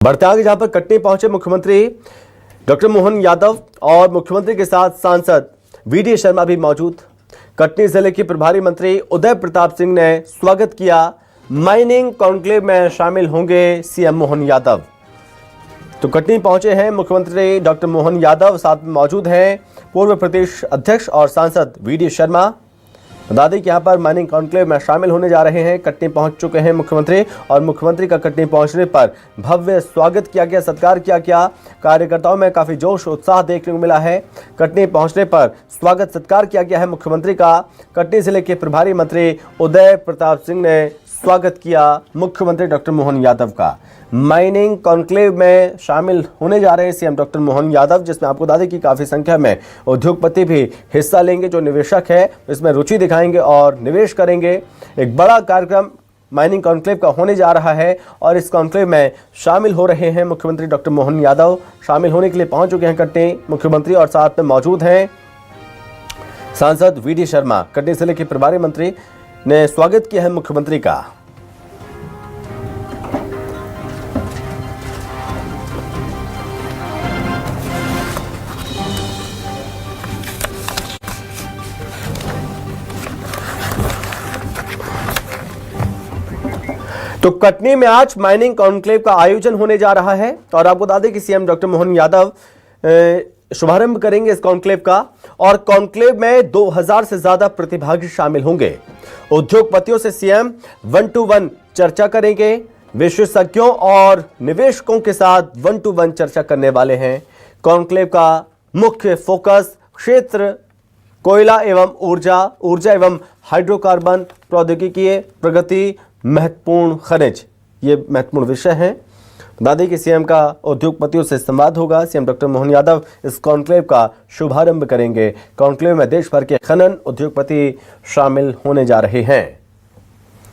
बढ़ते आगे, जहां पर कटनी पहुंचे मुख्यमंत्री डॉक्टर मोहन यादव और मुख्यमंत्री के साथ सांसद वीडी शर्मा भी मौजूद। कटनी जिले के प्रभारी मंत्री उदय प्रताप सिंह ने स्वागत किया। माइनिंग कॉन्क्लेव में शामिल होंगे सीएम मोहन यादव। तो कटनी पहुंचे हैं मुख्यमंत्री डॉक्टर मोहन यादव, साथ में मौजूद हैं पूर्व प्रदेश अध्यक्ष और सांसद वीडी शर्मा। बता दें कि यहाँ पर माइनिंग कॉन्क्लेव में शामिल होने जा रहे हैं। कटनी पहुंच चुके हैं मुख्यमंत्री और मुख्यमंत्री का कटनी पहुंचने पर भव्य स्वागत किया गया, सत्कार किया गया। कार्यकर्ताओं में काफी जोश उत्साह देखने को मिला है। कटनी पहुंचने पर स्वागत सत्कार किया गया है मुख्यमंत्री का। कटनी जिले के प्रभारी मंत्री उदय प्रताप सिंह ने स्वागत किया मुख्यमंत्री डॉक्टर मोहन यादव का। माइनिंग कॉन्क्लेव में शामिल होने जा रहे हैं सीएम डॉक्टर मोहन यादव, जिसमें आपको बता दें कि काफ़ी संख्या में उद्योगपति भी हिस्सा लेंगे। जो निवेशक है इसमें रुचि दिखाएंगे और निवेश करेंगे। एक बड़ा कार्यक्रम माइनिंग कॉन्क्लेव का होने जा रहा है और इस कॉन्क्लेव में शामिल हो रहे हैं मुख्यमंत्री डॉक्टर मोहन यादव। शामिल होने के लिए पहुंच चुके हैं कटनी मुख्यमंत्री और साथ में मौजूद हैं सांसद वीडी शर्मा। कटनी जिले के प्रभारी मंत्री ने स्वागत किया है मुख्यमंत्री का। तो कटनी में आज माइनिंग कॉन्क्लेव का आयोजन होने जा रहा है और आपको बता दें कि सीएम डॉक्टर मोहन यादव शुभारंभ करेंगे इस कॉन्क्लेव का। और कॉन्क्लेव में 2000 से ज्यादा प्रतिभागी शामिल होंगे। उद्योगपतियों से सीएम 1-to-1 चर्चा करेंगे। विशेषज्ञों और निवेशकों के साथ 1-to-1 चर्चा करने वाले हैं। कॉन्क्लेव का मुख्य फोकस क्षेत्र कोयला एवं ऊर्जा एवं हाइड्रोकार्बन प्रौद्योगिकी प्रगति, महत्वपूर्ण खनिज, ये महत्वपूर्ण विषय है। बता दें कि सीएम का उद्योगपतियों से संवाद होगा। सीएम डॉक्टर मोहन यादव इस कॉन्क्लेव का शुभारंभ करेंगे। कॉन्क्लेव में देश भर के खनन उद्योगपति शामिल होने जा रहे हैं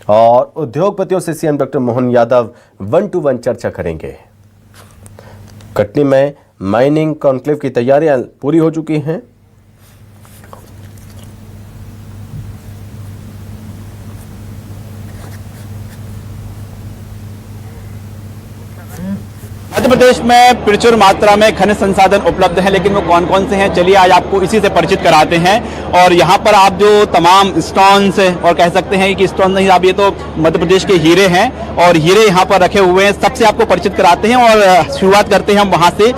और उद्योगपतियों से CM doctor Mohan Yadav 1-to-1 चर्चा करेंगे। कटनी में माइनिंग कॉन्क्लेव की तैयारियां पूरी हो चुकी हैं। मध्य प्रदेश में प्रचुर मात्रा में खनिज संसाधन उपलब्ध हैं, लेकिन वो कौन कौन से हैं, चलिए आज आपको इसी से परिचित कराते हैं। और यहाँ पर आप जो तमाम स्टोन्स और कह सकते हैं कि स्टोन नहीं, आप ये तो मध्य प्रदेश के हीरे हैं और हीरे यहाँ पर रखे हुए हैं। सबसे आपको परिचित कराते हैं और शुरुआत करते हैं हम वहाँ से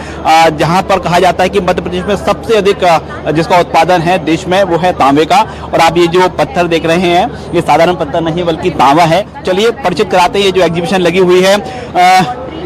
जहाँ पर कहा जाता है कि मध्य प्रदेश में सबसे अधिक जिसका उत्पादन है देश में वो है तांबे का। और आप ये जो पत्थर देख रहे हैं ये साधारण पत्थर नहीं बल्कि तांबा है। चलिए परिचित कराते हैं। ये जो एग्जीबिशन लगी हुई है,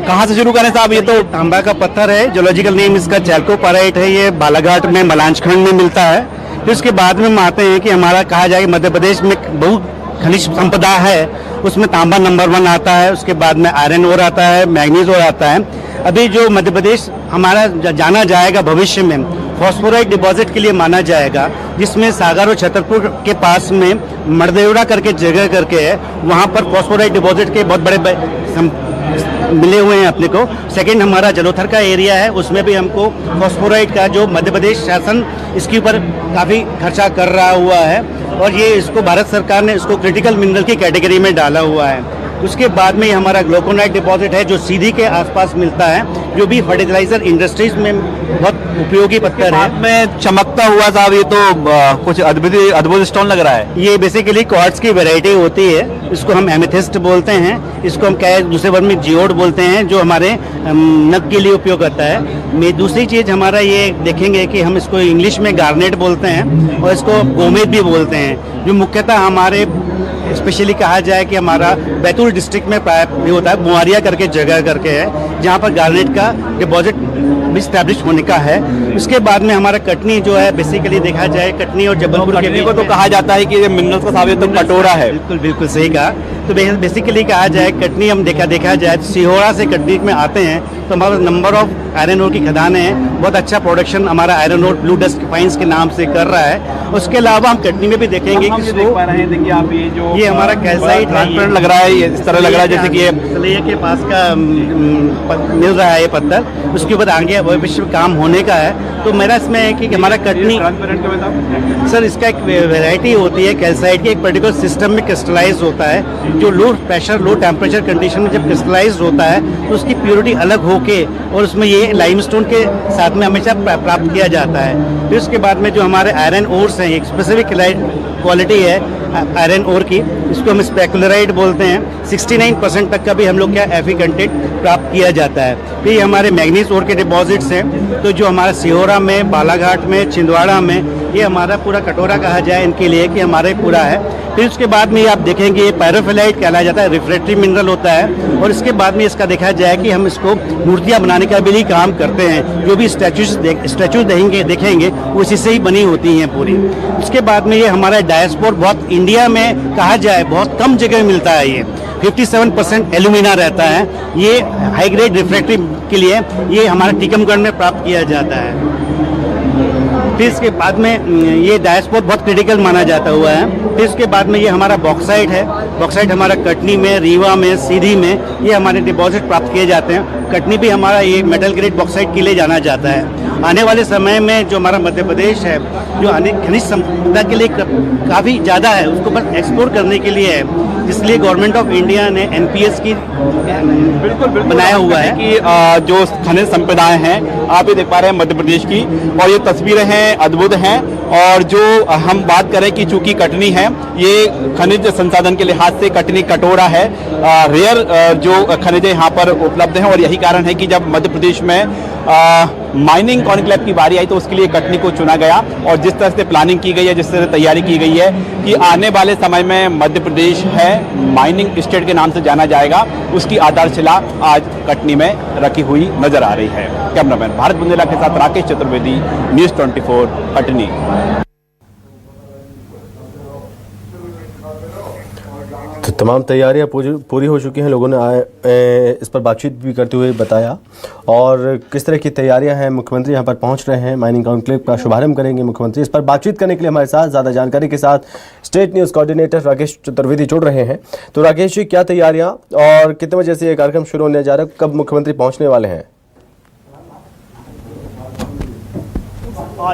कहाँ से शुरू करें साहब? ये तो तांबा का पत्थर है, जोलॉजिकल नेम इसका चैल्कोपाराइट है। ये बालाघाट में मलांचखंड में मिलता है। फिर उसके बाद में हम आते हैं कि हमारा कहा जाए मध्य प्रदेश में बहुत खनिज संपदा है, उसमें तांबा नंबर 1 आता है। उसके बाद में आयरन ओर आता है, मैग्नीज ओर आता है। अभी जो मध्य प्रदेश हमारा जाना जाएगा भविष्य में फॉस्फोराइट डिपॉजिट के लिए माना जाएगा, जिसमें सागर और छतरपुर के पास में मरदेवड़ा करके जगह करके है, वहाँ पर फॉस्फोराइट डिपॉजिट के बहुत बड़े मिले हुए हैं अपने को। सेकंड हमारा जलोथर का एरिया है, उसमें भी हमको फॉस्फोराइट का जो मध्य प्रदेश शासन इसके ऊपर काफ़ी खर्चा कर रहा हुआ है और ये इसको भारत सरकार ने इसको क्रिटिकल मिनरल की कैटेगरी में डाला हुआ है। उसके बाद में हमारा ग्लूकोनाइट डिपॉजिट है जो सीधी के आसपास मिलता है, जो भी फर्टिलाइजर इंडस्ट्रीज में बहुत उपयोगी पत्थर है। में चमकता हुआ साहब ये तो कुछ अद्भुत स्टोन लग रहा है। ये बेसिकली क्वार्ट्ज की वैरायटी होती है। इसको हम एमेथिस्ट बोलते हैं, इसको हम क्या दूसरे वर्ड में जियोड बोलते हैं, जो हमारे नग के लिए उपयोग होता है। दूसरी चीज़ हमारा ये देखेंगे कि हम इसको इंग्लिश में गार्नेट बोलते हैं और इसको गोमेद भी बोलते हैं, जो मुख्यतः हमारे स्पेशली कहा जाए कि हमारा बैतूल डिस्ट्रिक्ट में प्राय होता है, मुआरिया करके जगह करके है, जहाँ पर गार्नेट का डिपॉजिट भी स्टैब्लिश होने का है। उसके बाद में हमारा कटनी जो है बेसिकली देखा जाए कटनी और जबलपुर के को तो कहा जाता है कि ये मिनरल्स का साबित तो कटोरा है। बिल्कुल बिल्कुल सही कहा। तो बेसिकली कहा जाए कटनी हम देखा जाए सिहोरा से कटनी में आते हैं तो हमारा नंबर ऑफ आयरन ओर की खदानें हैं, बहुत अच्छा प्रोडक्शन हमारा iron ore blue dust fines के नाम से कर रहा है। उसके अलावा हम कटनी में भी देखेंगे कि देखिए आप ये हमारा कैल्साइट ट्रांसपेरेंट लग रहा है, ये इस तरह लग रहा है जैसे कि ये सलैया के पास का मिल रहा है ये पत्थर। उसके बाद आगे भविष्य में काम होने का है। तो मेरा इसमें है कि हमारा कटनी सर इसका एक वैरायटी होती है कैल्साइट की, एक पर्टिकुलर सिस्टम में क्रिस्टलाइज होता है, जो low pressure low temperature condition में जब क्रिस्टलाइज होता है तो उसकी प्योरिटी अलग होके और उसमें ये लाइमस्टोन के साथ में हमेशा प्राप्त किया जाता है। फिर उसके बाद में जो हमारे आयरन ओर्स हैं, एक स्पेसिफिक क्वालिटी है आयरन ओर की, इसको हम स्पेकुलराइट बोलते हैं। 69% तक का भी हम लोग क्या Fe कंटेंट प्राप्त किया जाता है। फिर ये हमारे मैग्नीज ओर के डिपॉजिट्स हैं, तो जो हमारा सिहोरा में, बालाघाट में, छिंदवाड़ा में, ये हमारा पूरा कटोरा कहा जाए इनके लिए कि हमारे पूरा है। फिर उसके बाद में आप देखेंगे ये पैराफिलाइट कहलाया जाता है, रिफ्रैक्टरी मिनरल होता है। और इसके बाद में इसका देखा जाए कि हम इसको मूर्तियाँ बनाने का भी काम करते हैं। जो भी स्टैचूज देखेंगे वो इसी से ही बनी होती हैं पूरी। उसके बाद में ये हमारा डायस्पोर बहुत इंडिया में कहा जाए बहुत कम जगह मिलता है। ये 57% एल्यूमिना रहता है। ये हाई ग्रेड रिफ्रैक्टरी के लिए ये हमारा टीकमगढ़ में प्राप्त किया जाता है। फिर इसके बाद में ये डायस्पोर बहुत क्रिटिकल माना जाता हुआ है। फिर इसके बाद में ये हमारा बॉक्साइट है। बॉक्साइट हमारा कटनी में, रीवा में, सीधी में ये हमारे डिपॉजिट प्राप्त किए जाते हैं। कटनी भी हमारा ये मेटल ग्रेड बॉक्साइट के लिए जाना जाता है। आने वाले समय में जो हमारा मध्य प्रदेश है, जो अनेक खनिज संपदा के लिए काफ़ी ज़्यादा है, उसको बस एक्सप्लोर करने के लिए है, इसलिए गवर्नमेंट ऑफ इंडिया ने NPS की बिल्कुल बनाया हुआ है कि जो खनिज संपदाएं हैं आप ये देख पा रहे हैं मध्य प्रदेश की, और ये तस्वीरें हैं अद्भुत हैं। और जो हम बात करें कि चूंकि कटनी है, ये खनिज संसाधन के लिहाज से कटनी कटोरा है, रेयर जो खनिज यहाँ पर उपलब्ध हैं। और यही कारण है कि जब मध्य प्रदेश में माइनिंग कॉन्क्लेव की बारी आई तो उसके लिए कटनी को चुना गया। और जिस तरह से प्लानिंग की गई है, जिस तरह से तैयारी की गई है कि आने वाले समय में मध्य प्रदेश है माइनिंग स्टेट के नाम से जाना जाएगा, उसकी आधारशिला आज कटनी में रखी हुई नजर आ रही है। कैमरामैन भारत बुंदेला के साथ राकेश चतुर्वेदी, न्यूज़ 24 कटनी। तो तमाम तैयारियां पूरी हो चुकी हैं। लोगों ने इस पर बातचीत भी करते हुए बताया और किस तरह की तैयारियां हैं। मुख्यमंत्री यहां पर पहुंच रहे हैं, माइनिंग कॉन्क्लेव का शुभारंभ करेंगे मुख्यमंत्री। इस पर बातचीत करने के लिए हमारे साथ ज़्यादा जानकारी के साथ state news coordinator Rakesh Chaturvedi जुड़ रहे हैं। तो राकेश जी, क्या तैयारियाँ और कितने बजे से ये कार्यक्रम शुरू होने जा रहा है, कब मुख्यमंत्री पहुँचने वाले हैं?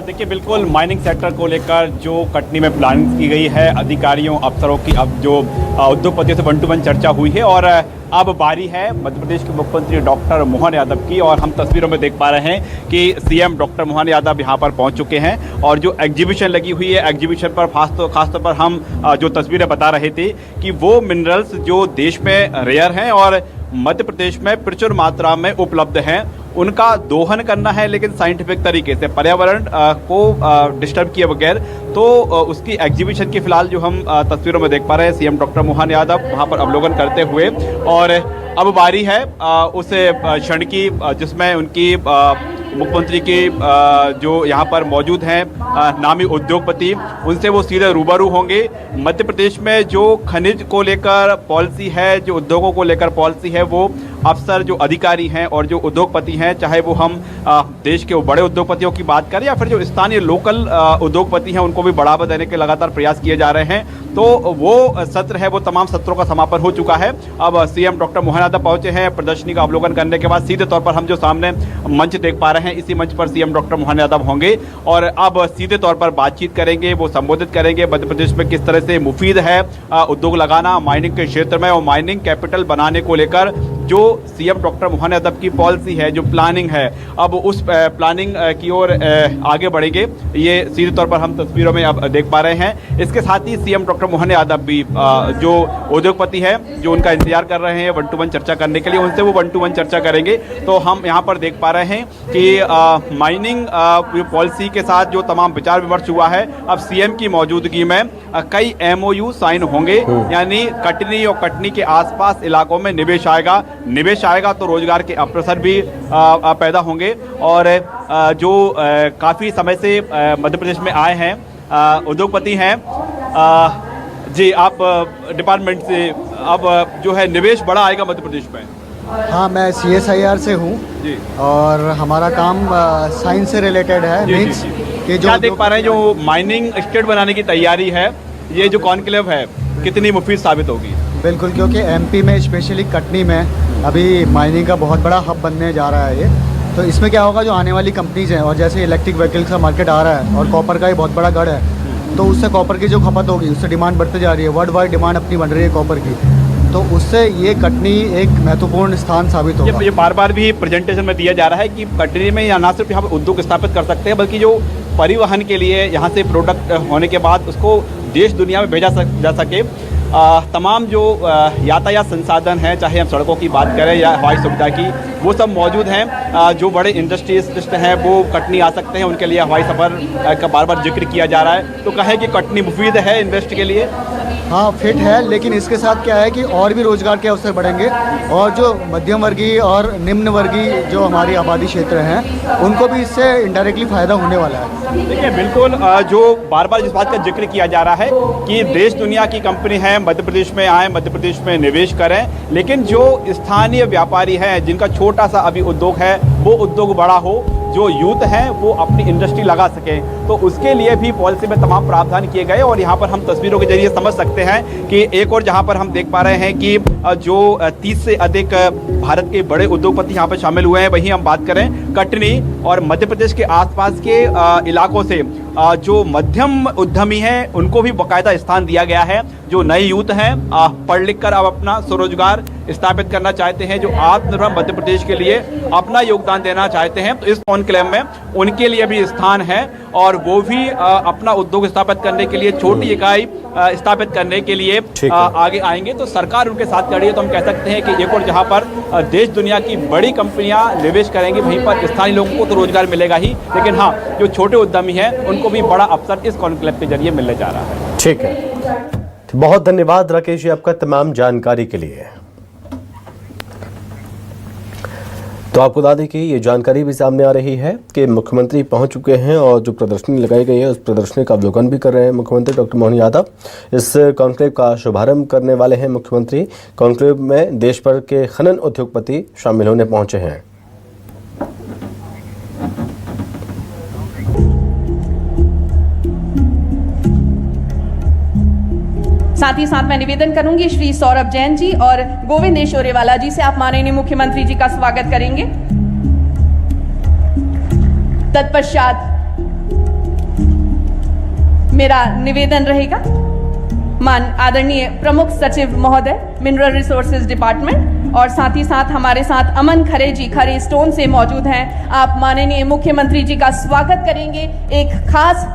देखिए, बिल्कुल माइनिंग सेक्टर को लेकर जो कटनी में प्लानिंग की गई है, अधिकारियों अफसरों की, अब जो उद्योगपतियों से 1 to 1 चर्चा हुई है। और अब बारी है मध्य प्रदेश के मुख्यमंत्री डॉक्टर मोहन यादव की। और हम तस्वीरों में देख पा रहे हैं कि CM डॉक्टर मोहन यादव यहां पर पहुंच चुके हैं। और जो एग्जीबिशन लगी हुई है, एग्जीबिशन पर खासतौर पर हम जो तस्वीरें बता रहे थे कि वो मिनरल्स जो देश में रेयर हैं और मध्य प्रदेश में प्रचुर मात्रा में उपलब्ध हैं, उनका दोहन करना है, लेकिन साइंटिफिक तरीके से, पर्यावरण को डिस्टर्ब किए बगैर। तो उसकी एग्जीबिशन की फिलहाल जो हम तस्वीरों में देख पा रहे हैं, CM डॉक्टर मोहन यादव वहां पर अवलोकन करते हुए। और अब बारी है उस क्षण की जिसमें उनकी मुख्यमंत्री के जो यहाँ पर मौजूद हैं नामी उद्योगपति, उनसे वो सीधे रूबरू होंगे। मध्य प्रदेश में जो खनिज को लेकर पॉलिसी है, जो उद्योगों को लेकर पॉलिसी है, वो अफसर जो अधिकारी हैं और जो उद्योगपति हैं, चाहे वो हम देश के बड़े उद्योगपतियों की बात करें या फिर जो स्थानीय लोकल उद्योगपति हैं, उनको भी बढ़ावा देने के लगातार प्रयास किए जा रहे हैं। तो वो सत्र है, वो तमाम सत्रों का समापन हो चुका है। अब CM डॉक्टर मोहन यादव पहुंचे हैं। प्रदर्शनी का अवलोकन करने के बाद सीधे तौर पर हम जो सामने मंच देख पा रहे हैं, इसी मंच पर CM डॉक्टर मोहन यादव होंगे और अब सीधे तौर पर बातचीत करेंगे। वो संबोधित करेंगे मध्य प्रदेश में किस तरह से मुफीद है उद्योग लगाना माइनिंग के क्षेत्र में, और माइनिंग कैपिटल बनाने को लेकर जो CM डॉक्टर मोहन यादव की पॉलिसी है, जो प्लानिंग है, अब उस प्लानिंग की ओर आगे बढ़ेंगे। ये सीधे तौर पर हम तस्वीरों में अब देख पा रहे हैं। इसके साथ ही CM डॉक्टर मोहन यादव भी जो उद्योगपति है, जो उनका इंतजार कर रहे हैं 1 to 1 चर्चा करने के लिए, उनसे वो 1 to 1 चर्चा करेंगे। तो हम यहाँ पर देख पा रहे हैं कि माइनिंग पॉलिसी के साथ जो तमाम विचार विमर्श हुआ है, अब CM की मौजूदगी में कई MOU साइन होंगे, यानी कटनी और कटनी के आसपास इलाकों में निवेश आएगा तो रोजगार के अवसर भी पैदा होंगे। और जो काफ़ी समय से मध्य प्रदेश में आए हैं उद्योगपति हैं, जी आप डिपार्टमेंट से, अब जो है निवेश बड़ा आएगा मध्य प्रदेश में। हाँ, मैं CSIR से हूँ और हमारा काम साइंस से रिलेटेड है। मीन्स कि जो देख पा रहे हैं, जो माइनिंग स्टेट बनाने की तैयारी है, ये जो कॉन्क्लेव है कितनी मुफीद साबित होगी? बिल्कुल, क्योंकि MP में स्पेशली कटनी में अभी माइनिंग का बहुत बड़ा हब बनने जा रहा है ये। तो इसमें क्या होगा, जो आने वाली कंपनीज हैं, और जैसे इलेक्ट्रिक व्हीकल्स का मार्केट आ रहा है और कॉपर का ही बहुत बड़ा गढ़ है, तो उससे कॉपर की जो खपत होगी, उससे डिमांड बढ़ती जा रही है। वर्ल्ड वाइड डिमांड अपनी बढ़ रही है कॉपर की। तो उससे ये कटनी एक महत्वपूर्ण स्थान साबित होगा। ये बार बार भी प्रेजेंटेशन में दिया जा रहा है कि कटनी में या ना सिर्फ यहाँ पर उद्योग स्थापित कर सकते हैं, बल्कि जो परिवहन के लिए यहाँ से प्रोडक्ट होने के बाद उसको देश दुनिया में भेजा जा सके, तमाम जो यातायात संसाधन हैं, चाहे हम सड़कों की बात करें या हवाई सुविधा की, वो सब मौजूद हैं। जो बड़े इंडस्ट्रियलिस्ट हैं वो कटनी आ सकते हैं, उनके लिए हवाई सफ़र का बार बार जिक्र किया जा रहा है। तो कहें कि कटनी मुफीद है इन्वेस्ट के लिए? हाँ, फिट है, लेकिन इसके साथ क्या है कि और भी रोजगार के अवसर बढ़ेंगे और जो मध्यम वर्गीय और निम्न वर्गीय जो हमारी आबादी क्षेत्र हैं उनको भी इससे इनडायरेक्टली फ़ायदा होने वाला है। देखिए, बिल्कुल जो बार बार जिस बात का जिक्र किया जा रहा है कि देश दुनिया की कंपनी है, मध्य प्रदेश में आए, मध्य प्रदेश में निवेश करें, लेकिन जो स्थानीय व्यापारी हैं जिनका छोटा सा अभी उद्योग है वो उद्योग बड़ा हो, जो यूथ हैं वो अपनी इंडस्ट्री लगा सकें, तो उसके लिए भी पॉलिसी में तमाम प्रावधान किए गए। और यहाँ पर हम तस्वीरों के जरिए समझ सकते हैं कि एक और जहाँ पर हम देख पा रहे हैं कि जो 30 से अधिक भारत के बड़े उद्योगपति यहाँ पर शामिल हुए हैं। वहीं हम बात करें कटनी और मध्य प्रदेश के आसपास के इलाकों से जो मध्यम उद्यमी हैं उनको भी बाकायदा स्थान दिया गया है। जो नए यूथ हैं पढ़ लिख कर अब अपना स्वरोजगार स्थापित करना चाहते हैं, जो आत्मनिर्भर मध्य प्रदेश के लिए अपना योगदान देना चाहते हैं, तो इस कॉन्क्लेव में उनके लिए भी स्थान है और वो भी अपना उद्योग स्थापित करने के लिए, छोटी इकाई स्थापित करने के लिए आगे आएंगे। तो सरकार उनके साथ खड़ी है। तो हम कह सकते हैं कि एक और जहां पर देश दुनिया की बड़ी कंपनियां निवेश करेंगी, वहीं पर स्थानीय लोगों को तो रोजगार मिलेगा ही, लेकिन हाँ, जो छोटे उद्यमी हैं उनको भी बड़ा अवसर इस कॉन्क्लेव के जरिए मिलने जा रहा है। ठीक है, बहुत धन्यवाद राकेश जी आपका तमाम जानकारी के लिए। तो आपको बता दें कि ये जानकारी भी सामने आ रही है कि मुख्यमंत्री पहुंच चुके हैं और जो प्रदर्शनी लगाई गई है उस प्रदर्शनी का अवलोकन भी कर रहे हैं मुख्यमंत्री डॉक्टर मोहन यादव। इस कॉन्क्लेव का शुभारंभ करने वाले हैं मुख्यमंत्री। कॉन्क्लेव में देश भर के खनन उद्योगपति शामिल होने पहुंचे हैं। साथ ही साथ मैं निवेदन करूंगी श्री सौरभ जैन जी और गोविंद एशोरेवाला जी से, आप माननीय मुख्यमंत्री जी का स्वागत करेंगे। तत्पश्चात मेरा निवेदन रहेगा आदरणीय प्रमुख सचिव महोदय मिनरल रिसोर्सेज डिपार्टमेंट और साथ ही साथ हमारे साथ अमन खरे जी खरे स्टोन से मौजूद हैं। आप माननीय मुख्यमंत्री जी का स्वागत करेंगे एक खास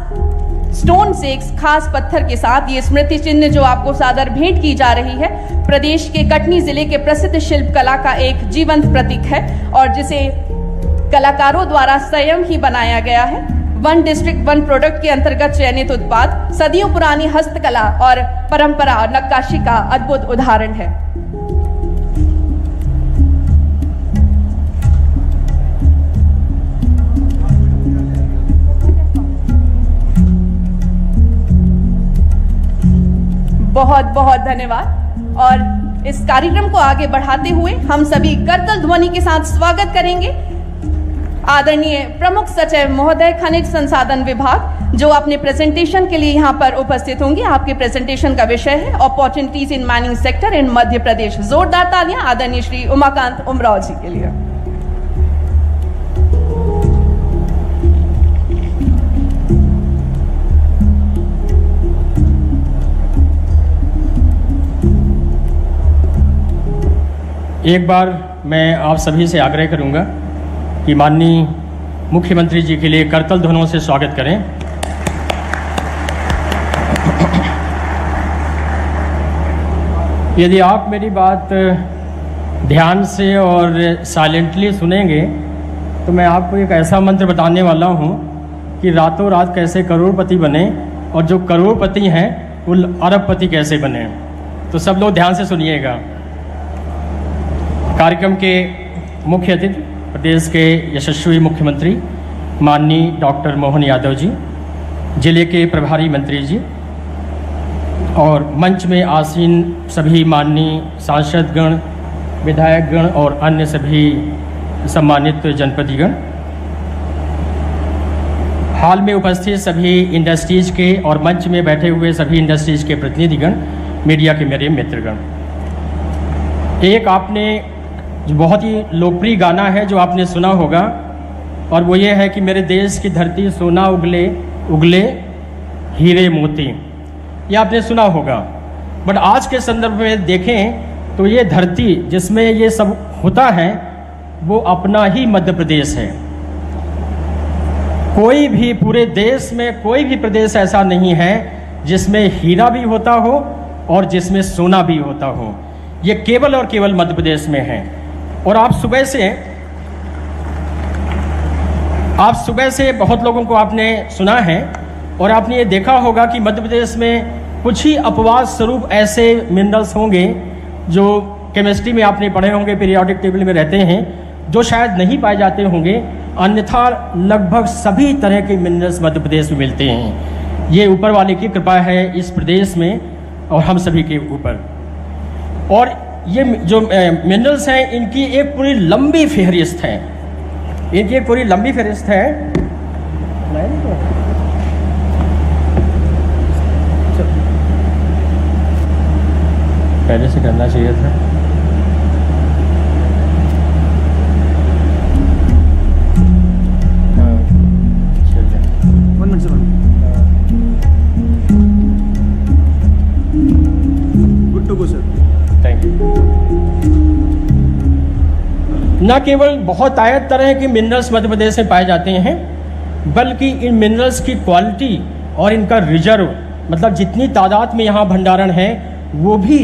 स्टोन से, एक खास पत्थर के साथ। ये स्मृति चिन्ह जो आपको सादर भेंट की जा रही है प्रदेश के कटनी जिले के प्रसिद्ध शिल्प कला का एक जीवंत प्रतीक है और जिसे कलाकारों द्वारा स्वयं ही बनाया गया है। वन डिस्ट्रिक्ट वन प्रोडक्ट के अंतर्गत चयनित उत्पाद सदियों पुरानी हस्तकला और परंपरा और नक्काशी का अद्भुत उदाहरण है। बहुत बहुत धन्यवाद। और इस कार्यक्रम को आगे बढ़ाते हुए हम सभी करतल ध्वनि के साथ स्वागत करेंगे आदरणीय प्रमुख सचिव महोदय खनिज संसाधन विभाग, जो अपने प्रेजेंटेशन के लिए यहाँ पर उपस्थित होंगे। आपके प्रेजेंटेशन का विषय है opportunities in mining sector in Madhya Pradesh. जोरदार तालियां आदरणीय श्री उमाकांत उमराव जी के लिए। एक बार मैं आप सभी से आग्रह करूंगा कि माननीय मुख्यमंत्री जी के लिए करतल ध्वनियों से स्वागत करें। यदि आप मेरी बात ध्यान से और साइलेंटली सुनेंगे तो मैं आपको एक ऐसा मंत्र बताने वाला हूं कि रातों रात कैसे करोड़पति बने और जो करोड़पति हैं वो अरबपति कैसे बने। तो सब लोग ध्यान से सुनिएगा। कार्यक्रम के मुख्य अतिथि प्रदेश के यशस्वी मुख्यमंत्री माननीय डॉक्टर मोहन यादव जी, जिले के प्रभारी मंत्री जी और मंच में आसीन सभी माननीय सांसदगण, विधायकगण और अन्य सभी सम्मानित जनप्रतिनिधिगण, हाल में उपस्थित सभी इंडस्ट्रीज के और मंच में बैठे हुए सभी इंडस्ट्रीज के प्रतिनिधिगण, मीडिया के मेरे मित्रगण। एक आपने बहुत ही लोकप्रिय गाना है जो आपने सुना होगा और वो ये है कि मेरे देश की धरती सोना उगले उगले हीरे मोती। ये आपने सुना होगा। बट आज के संदर्भ में देखें तो ये धरती जिसमें ये सब होता है वो अपना ही मध्य प्रदेश है। कोई भी पूरे देश में कोई भी प्रदेश ऐसा नहीं है जिसमें हीरा भी होता हो और जिसमें सोना भी होता हो। ये केवल और केवल मध्य प्रदेश में है। और आप सुबह से बहुत लोगों को आपने सुना है और आपने ये देखा होगा कि मध्य प्रदेश में कुछ ही अपवाद स्वरूप ऐसे मिनरल्स होंगे जो केमिस्ट्री में आपने पढ़े होंगे, पीरियोडिक टेबल में रहते हैं, जो शायद नहीं पाए जाते होंगे। अन्यथा लगभग सभी तरह के मिनरल्स मध्य प्रदेश में मिलते हैं। ये ऊपर वाले की कृपा है इस प्रदेश में और हम सभी के ऊपर। और ये जो मिनरल्स हैं इनकी एक पूरी लंबी फहरिस्त है, पहले से करना चाहिए था। Good to go sir. Thank you. न केवल बहुत आयत तरह के मिनरल्स मध्य प्रदेश में पाए जाते हैं, बल्कि इन मिनरल्स की क्वालिटी और इनका रिजर्व, मतलब जितनी तादाद में यहाँ भंडारण है, वो भी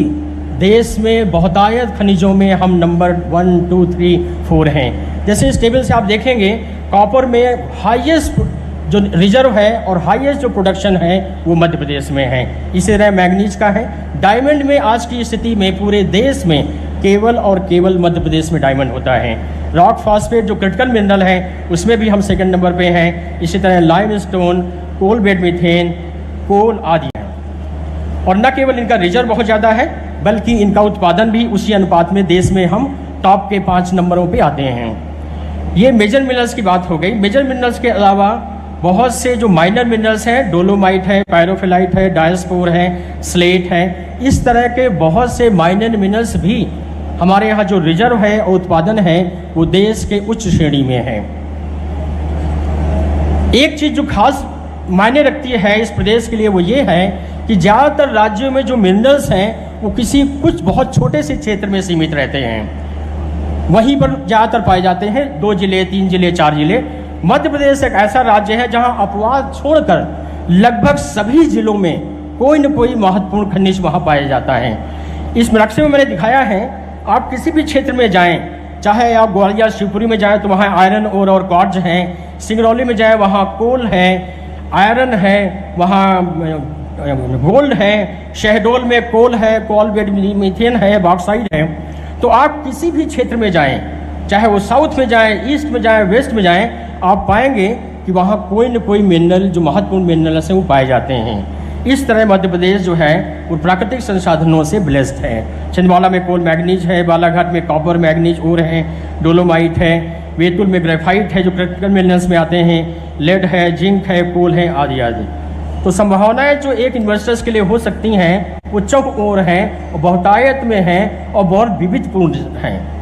देश में बहुतायत खनिजों में हम नंबर 1, 2, 3, 4 हैं। जैसे इस टेबल से आप देखेंगे, कॉपर में हाईएस्ट जो रिजर्व है और हाईएस्ट जो प्रोडक्शन है वो मध्य प्रदेश में है। इसी तरह मैग्नीज का है। डायमंड में आज की स्थिति में पूरे देश में केवल और केवल मध्य प्रदेश में डायमंड होता है। रॉक फॉस्फेट जो क्रिटिकल मिनरल है उसमें भी हम सेकंड नंबर पे हैं। इसी तरह लाइमस्टोन, कोल बेड मीथेन, कोल आदि हैं। और न केवल इनका रिजर्व बहुत ज़्यादा है, बल्कि इनका उत्पादन भी उसी अनुपात में देश में हम टॉप के 5 नंबरों पे आते हैं। ये मेजर मिनरल्स की बात हो गई। मेजर मिनरल्स के अलावा बहुत से जो माइनर मिनरल्स हैं, डोलोमाइट है, पायरोफिलाइट है, डायस्पोर है, स्लेट है, इस तरह के बहुत से माइनर मिनरल्स भी हमारे यहाँ जो रिजर्व है और उत्पादन है वो देश के उच्च श्रेणी में है। एक चीज़ जो खास मायने रखती है इस प्रदेश के लिए वो ये है कि ज़्यादातर राज्यों में जो मिनरल्स हैं वो कुछ बहुत छोटे से क्षेत्र में सीमित रहते हैं, वहीं पर ज़्यादातर पाए जाते हैं। 2 जिले, 3 जिले, 4 जिले। मध्य प्रदेश एक ऐसा राज्य है जहां अपवाद छोड़कर लगभग सभी जिलों में कोई न कोई महत्वपूर्ण खनिज वहां पाया जाता है। इस नक्शे में मैंने दिखाया है, आप किसी भी क्षेत्र में जाएं, चाहे आप ग्वालियर शिवपुरी में जाएं तो वहाँ आयरन ओर और क्वार्ट्ज हैं, सिंगरौली में जाएं वहाँ कोल है, आयरन है, वहाँ गोल्ड है, शहडोल में कोल है, कोल बेड मीथेन है, बॉक्साइड है। तो आप किसी भी क्षेत्र में जाएं, चाहे वो साउथ में जाएं, ईस्ट में जाएं, वेस्ट में जाएं, आप पाएंगे कि वहाँ कोई न कोई मिनरल जो महत्वपूर्ण मिनरल्स हैं वो पाए जाते हैं। इस तरह मध्य प्रदेश जो है वो प्राकृतिक संसाधनों से ब्लेस्ड है। छिंदवाड़ा में कोल मैग्नीज है, बालाघाट में कॉपर मैग्नीज और है, डोलोमाइट है, बैतूल में ग्रेफाइट है जो क्रिटिकल मिनरल्स में आते हैं, लेड है, जिंक है, कोल है, आदि आदि। तो संभावनाएं जो एक इन्वेस्टर्स के लिए हो सकती हैं वो चौक ओर हैं और बहुतायत में हैं और बहुत विविधपूर्ण हैं।